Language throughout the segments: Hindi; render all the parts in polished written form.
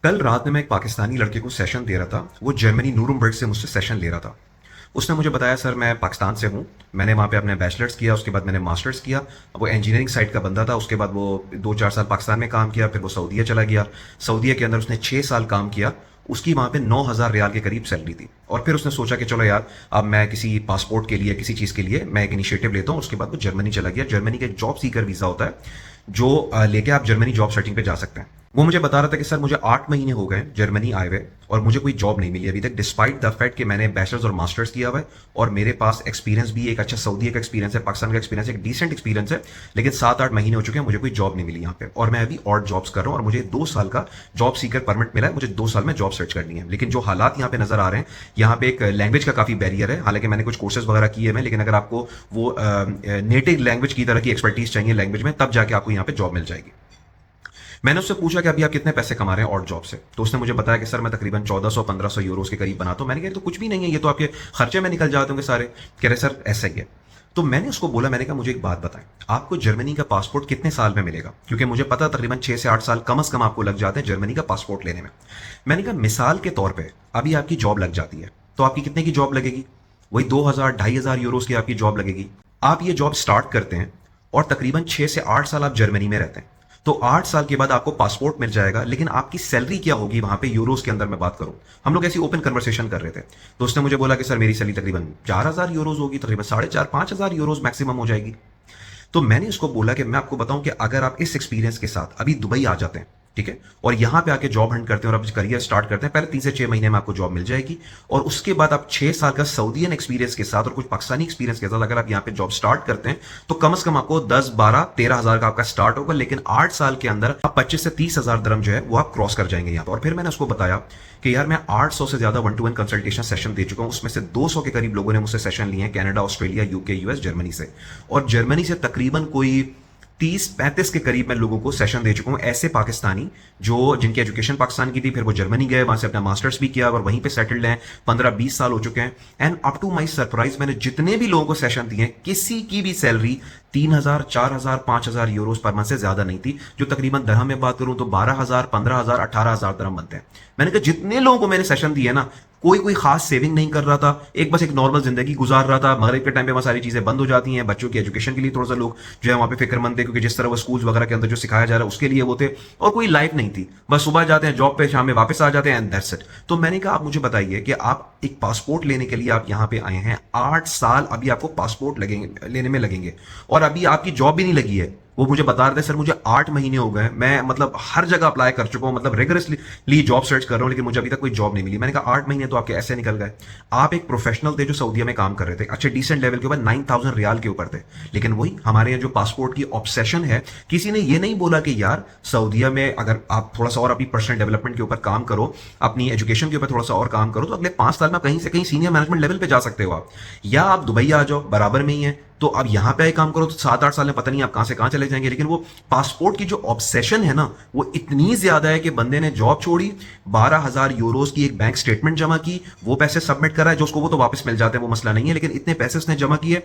कल रात में मैं एक पाकिस्तानी लड़के को सेशन दे रहा था। वो जर्मनी नूरमबर्ग से मुझसे सेशन ले रहा था। उसने मुझे बताया, सर मैं पाकिस्तान से हूँ। मैंने वहाँ पे अपने बैचलर्स किया, उसके बाद मैंने मास्टर्स किया। वो इंजीनियरिंग साइड का बंदा था। उसके बाद वो 2-4 साल पाकिस्तान में काम किया, फिर वो सऊदीया चला गया। सऊदीया के अंदर उसने 6 साल काम किया। उसकी वहाँ पे 9,000 रियाल के करीब सैलरी थी। और फिर उसने सोचा कि चलो यार, अब मैं किसी पासपोर्ट के लिए, किसी चीज़ के लिए मैं एक इनिशिएटिव लेता हूँ। उसके बाद वो जर्मनी चला गया। जर्मनी का एक जॉब सीकर वीज़ा होता है जो लेके आप जर्मनी जॉब सर्चिंग पे जा सकते हैं। वो मुझे बता रहा था कि सर मुझे 8 महीने हो गए जर्मनी आए हुए और मुझे कोई जॉब नहीं मिली अभी तक, डिस्पाइट द फैक्ट कि मैंने बैचलर्स और मास्टर्स किया हुआ है और मेरे पास एक्सपीरियंस भी एक अच्छा सऊदी का एक्सपीरियंस है, पाकिस्तान का एक्सपीरियंस, एक डिसेंट एक्सपीरियंस है। लेकिन 7-8 महीने हो चुके हैं, मुझे कोई जॉब नहीं मिली यहाँ पे और मैं अभी और जॉब्स कर रहा हूँ और मुझे 2 साल का जॉब सीकर परमिट मिला है। मुझे 2 साल में जॉब सर्च करनी है। लेकिन जो हालात यहाँ पे नजर आ रहे हैं, यहाँ पे एक लैंग्वेज का काफी बैरियर है। हालांकि मैंने कुछ कोर्सेज वगैरह किए हैं, लेकिन अगर आपको वो नेटिव लैंग्वेज की तरह की एक्सपर्टीज चाहिए लैंग्वेज में, तब जाके आपको यहाँ पे जॉब मिल जाएगी। मैंने उससे पूछा कि अभी आप कितने पैसे कमा रहे हैं और जॉब से। तो उसने मुझे बताया कि सर मैं तकरीबन 1400-1500 यूरोस के करीब बनाता हूं। मैंने कहा ये तो कुछ भी नहीं है, ये तो आपके खर्चे में निकल जाते होंगे सारे। कह रहे सर ऐसा ही है। तो मैंने उसको बोला, मैंने कहा मुझे एक बात बताएं, आपको जर्मनी का पासपोर्ट कितने साल में मिलेगा? क्योंकि मुझे पता तकरीबन 6 से 8 साल कम से कम आपको लग जाते हैं जर्मनी का पासपोर्ट लेने में। मैंने कहा मिसाल के तौर पर अभी आपकी जॉब लग जाती है तो आपकी कितने की जॉब लगेगी? वही 2,000-2,500 यूरोस की आपकी जॉब लगेगी। आप ये जॉब स्टार्ट करते हैं और तकरीबन 6 से 8 साल आप जर्मनी में रहते हैं, तो 8 साल के बाद आपको पासपोर्ट मिल जाएगा। लेकिन आपकी सैलरी क्या होगी वहां पे यूरोस के अंदर मैं बात करूं? हम लोग ऐसी ओपन कन्वर्सेशन कर रहे थे। तो उसने मुझे बोला कि सर मेरी सैलरी तकरीबन 4,000 यूरोस होगी, तकरीबन 4,500-5,000 यूरोस मैक्सिमम हो जाएगी। तो मैंने उसको बोला कि मैं आपको बताऊं कि अगर आप इस एक्सपीरियंस के साथ अभी दुबई आ जाते हैं, ठीक है, और यहां पे आके जॉब हंट करते हैं और आप करियर स्टार्ट करते हैं, पहले 3 से 6 महीने में आपको जॉब मिल जाएगी। और उसके बाद आप 6 साल का सऊदीयन एक्सपीरियंस के साथ और कुछ पाकिस्तानी एक्सपीरियंस के साथ अगर आप यहां पे जॉब स्टार्ट करते हैं, तो कम से कम आपको 10, 12, 13 हजार का आपका स्टार्ट होगा। लेकिन 8 साल के अंदर आप 25 से 30 हजार दरम जो है वो आप क्रॉस कर जाएंगे यहाँ पर। और फिर मैंने उसको बताया कि यार मैं 800 से ज्यादा 1-to-1 कंसल्टेशन सेशन दे चुका हूं, उसमें से 200 के करीब लोगों ने मुझसे सेशन लिए हैं Canada, Australia, UK, US, Germany से। और जर्मनी से तकरीबन कोई 30-35 के करीब मैं लोगों को सेशन दे चुका हूं, ऐसे पाकिस्तानी जो जिनकी एजुकेशन पाकिस्तान की थी, फिर वो जर्मनी गए, वहां से अपना मास्टर्स भी किया और वहीं पे सेटल्ड हैं, 15-20 साल हो चुके हैं। And up to my surprise मैंने जितने भी लोगों को सेशन दिए, किसी की भी सैलरी 3,000, 4,000, 5,000 यूरोस पर मंथ से ज्यादा नहीं थी। जो तकरीबन दरहम में बात करूं तो 12,000, 15,000, 18,000 दरहम बनते हैं। मैंने कहा जितने लोगों को मैंने सेशन दिए ना, कोई कोई खास सेविंग नहीं कर रहा था, एक बस एक नॉर्मल जिंदगी गुजार रहा था। मगरिब के टाइम पे वहां सारी चीजें बंद हो जाती हैं, बच्चों की एजुकेशन के लिए थोड़ा सा लोग जो है वहां पे फिक्रमंद थे, क्योंकि जिस तरह वो स्कूल्स वगैरह के अंदर जो सिखाया जा रहा है उसके लिए वो थे। और कोई लाइफ नहीं थी, बस सुबह जाते हैं जॉब पे, शाम में वापस आ जाते हैं, एंड दैट्स इट। तो मैंने कहा आप मुझे बताइए कि आप एक पासपोर्ट लेने के लिए आप यहां पे आए हैं, 8 साल अभी आपको पासपोर्ट लगेंगे, लेने में लगेंगे, और अभी आपकी जॉब भी नहीं लगी है। वो मुझे बता रहे थे सर मुझे 8 महीने हो गए, मैं मतलब हर जगह अप्लाई कर चुका हूं, मतलब रिगरसली जॉब सर्च कर रहा हूं, लेकिन मुझे अभी तक कोई जॉब नहीं मिली। मैंने कहा 8 महीने तो आपके ऐसे निकल गए। आप एक प्रोफेशनल थे जो सऊदीया में काम कर रहे थे, अच्छे डिसेंट लेवल के ऊपर, 9,000 रियाल के ऊपर थे। लेकिन वही हमारे यहाँ जो पासपोर्ट की ऑब्सेशन है, किसी ने ये नहीं बोला कि यार सऊदीया में अगर आप थोड़ा सा और अपनी पर्सनल डेवलपमेंट के ऊपर काम करो, अपनी एजुकेशन के ऊपर थोड़ा सा और काम करो, तो अगले 5 साल में कहीं से कहीं सीनियर मैनेजमेंट लेवल पे जा सकते हो आप। या आप दुबई आ जाओ, बराबर में ही है। तो अब यहां पे आए काम करो तो 7-8 साल में पता नहीं आप कहां से कहां चले जाएंगे। लेकिन वो पासपोर्ट की जो ऑब्सेशन है ना, वो इतनी ज्यादा है कि बंदे ने जॉब छोड़ी, 12,000 यूरोस की एक बैंक स्टेटमेंट जमा की, वो पैसे सबमिट करा है, जो उसको वो तो वापस मिल जाते हैं, वो मसला नहीं है, लेकिन इतने पैसे उसने जमा किए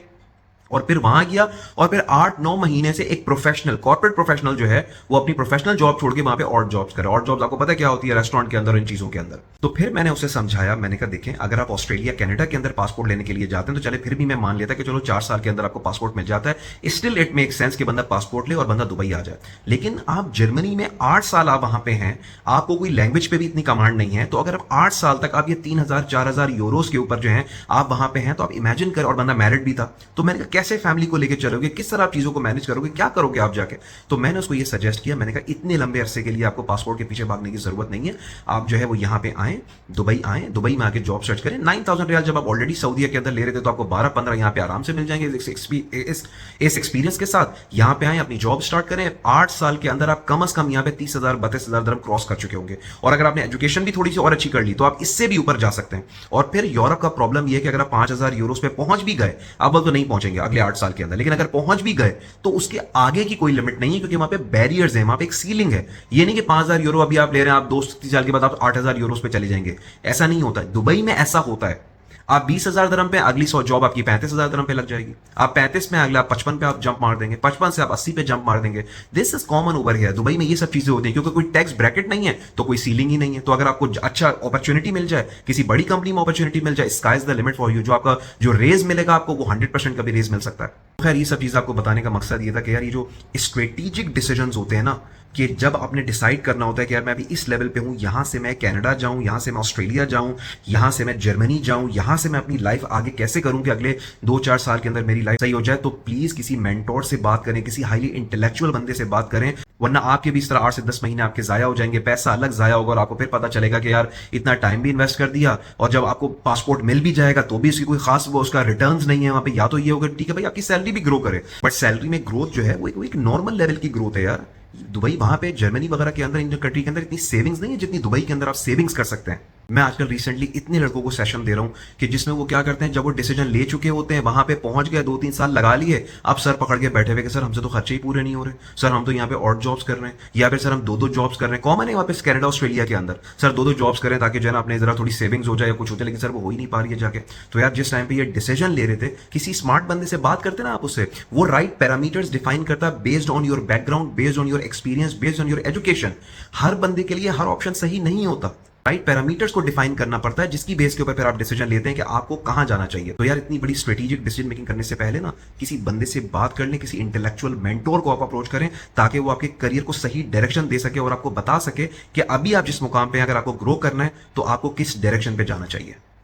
और फिर वहां गया। और फिर 8-9 महीने से एक प्रोफेशनल, कॉर्पोरेट प्रोफेशनल जो है, वो अपनी प्रोफेशनल जॉब छोड़ के वहां पे और जॉब्स करे। और जॉब्स आपको पता है क्या होती है रेस्टोरेंट के अंदर, इन चीजों के अंदर। तो फिर मैंने उसे समझाया, मैंने कहा देखें अगर आप ऑस्ट्रेलिया, कनाडा के अंदर पासपोर्ट लेने के लिए जाते हैं तो चले फिर भी मैं मान लेता कि चलो 4 साल के अंदर आपको पासपोर्ट मिल जाता है, स्टिल इट मेक सेंस कि बंदा पासपोर्ट ले और बंदा दुबई आ जाए। लेकिन आप जर्मनी में 8 साल आप वहां पे हैं, आपको कोई लैंग्वेज पे भी इतनी कमांड नहीं है, तो अगर आप 8 साल तक आप ये 3,000-4,000 यूरोस के ऊपर जो है आप वहां पे हैं, तो आप इमेजिन कर, और बंदा मैरिड भी था, तो मैंने कहा कैसे फैमिली को लेकर चलोगे, किस तरह आप चीजों को मैनेज करोगे, क्या करोगे आप जाके? तो मैंने उसको ये सजेस्ट किया, मैंने कहा इतने लंबे अरसे के लिए आपको पासपोर्ट के पीछे भागने की जरूरत नहीं है। आप जो है वो यहाँ पे आए, दुबई आए, दुबई में आके जॉब सर्च करें। 9,000 रियाल जब आप ऑलरेडी सऊदीया के अंदर ले रहे थे, तो आपको 12-15 यहाँ पे आराम से मिल जाएंगे। इस एक्सपीरियंस के साथ यहाँ पे आए, अपनी जॉब स्टार्ट करें। 8 साल के अंदर आप कम से कम यहाँ पे 30,000-32,000 दरम क्रॉस कर चुके होंगे। और अगर आपने एजुकेशन भी थोड़ी सी और अच्छी कर ली, तो आप इससे भी ऊपर जा सकते हैं। और फिर यूरोप का प्रॉब्लम यह है कि अगर आप 5,000 यूरोस पे पहुंच भी गए, अब तो नहीं पहुंचेंगे अगले 8 साल के अंदर, लेकिन अगर पहुंच भी गए तो उसके आगे की कोई लिमिट नहीं है, क्योंकि वहां पे बैरियर्स हैं, वहां पे एक सीलिंग है। ये नहीं कि 5,000 यूरो अभी आप ले रहे हैं, आप 2-3 साल के बाद आप 8,000 यूरोस पे चले जाएंगे, ऐसा नहीं होता है। दुबई में ऐसा होता है। आप 20,000 दरम पे, अगली 100 जॉब आपकी 35,000 दरम पे लग जाएगी। आप 35 में, अगला 55 पे आप जंप मार देंगे, 55 से आप 80 पे जंप मार देंगे। This is common over here. Dubai में ये सब चीजें होती हैं क्योंकि कोई टैक्स ब्रैकेट नहीं है तो कोई सीलिंग ही नहीं है। तो अगर आपको अच्छा अपॉर्चुनिटी मिल जाए, किसी बड़ी कंपनी में अपॉर्चुनिटी मिल जाए, sky is the limit for you. जो आपका जो रेज मिलेगा आपको, वो 100% का भी रेज मिल सकता है। खैर, ये सब चीज आपको बताने का मकसद ये था कि यार ये जो स्ट्रेटेजिक डिसीजंस होते हैं ना, कि जब आपने डिसाइड करना होता है कि यार मैं अभी इस लेवल पे हूं, यहां से मैं कनाडा जाऊं, यहां से मैं ऑस्ट्रेलिया जाऊं, यहां से मैं जर्मनी जाऊं, यहां से मैं अपनी लाइफ आगे कैसे करूं कि अगले 2-4 साल के अंदर मेरी लाइफ सही हो जाए, तो प्लीज किसी मेंटोर से बात करें, किसी हाईली इंटेलेक्चुअल बंदे से बात करें। वरना आपके भी इस तरह 8 से 10 महीने आपके जाया हो जाएंगे, पैसा अलग जाया होगा, और आपको फिर पता चलेगा कि यार इतना टाइम भी इन्वेस्ट कर दिया, और जब आपको पासपोर्ट मिल भी जाएगा तो भी उसकी कोई खास वो उसका रिटर्न्स नहीं है वहां पे। या तो ये होगा ठीक है भाई आपकी सैलरी भी ग्रो करे, बट सैलरी में ग्रोथ जो है वो एक नॉर्मल लेवल की ग्रोथ है यार। दुबई वहां पे जर्मनी वगैरह के अंदर, इन कंट्री के अंदर इतनी सेविंग्स नहीं है जितनी दुबई के अंदर आप सेविंग्स कर सकते हैं। मैं आजकल रिसेंटली इतने लड़कों को सेशन दे रहा हूं कि जिसमें वो क्या करते हैं, जब वो डिसीजन ले चुके होते हैं, वहां पे पहुंच गए, 2-3 साल लगा लिए, अब सर पकड़ के बैठे हुए कि सर हमसे तो खर्चे ही पूरे नहीं हो रहे, सर हम तो यहाँ पे और जॉब्स कर रहे हैं, या फिर सर हम 2-2 जॉब्स कर रहे हैं। कॉमन है वहां पे कनाडा ऑस्ट्रेलिया के अंदर, सर 2-2 जॉब्स करें ताकि जो है ना अपने जरा थोड़ी सेविंग्स हो जाए या कुछ हो जाए, लेकिन सर वो हो ही नहीं पा रही है जाके। तो यार जिस टाइम पे ये डिसीजन ले रहे थे, किसी स्मार्ट बंदे से बात करते ना आप उससे, वो राइट पैरामीटर्स डिफाइन करता based on your background, based on your experience, based on your education. हर बंदे के लिए हर ऑप्शन सही नहीं होता। राइट पैरामीटर्स को डिफाइन करना पड़ता है, जिसकी बेस के ऊपर फिर आप डिसीजन लेते हैं कि आपको कहां जाना चाहिए। तो यार इतनी बड़ी स्ट्रेटेजिक डिसीजन मेकिंग करने से पहले ना किसी बंदे से बात कर लें, किसी इंटेलेक्चुअल मेंटोर को आप अप्रोच करें, ताकि वो आपके करियर को सही डायरेक्शन दे सके और आपको बता सके कि अभी आप जिस मुकाम पे हैं, अगर आपको ग्रो करना है तो आपको किस डायरेक्शन पे जाना चाहिए।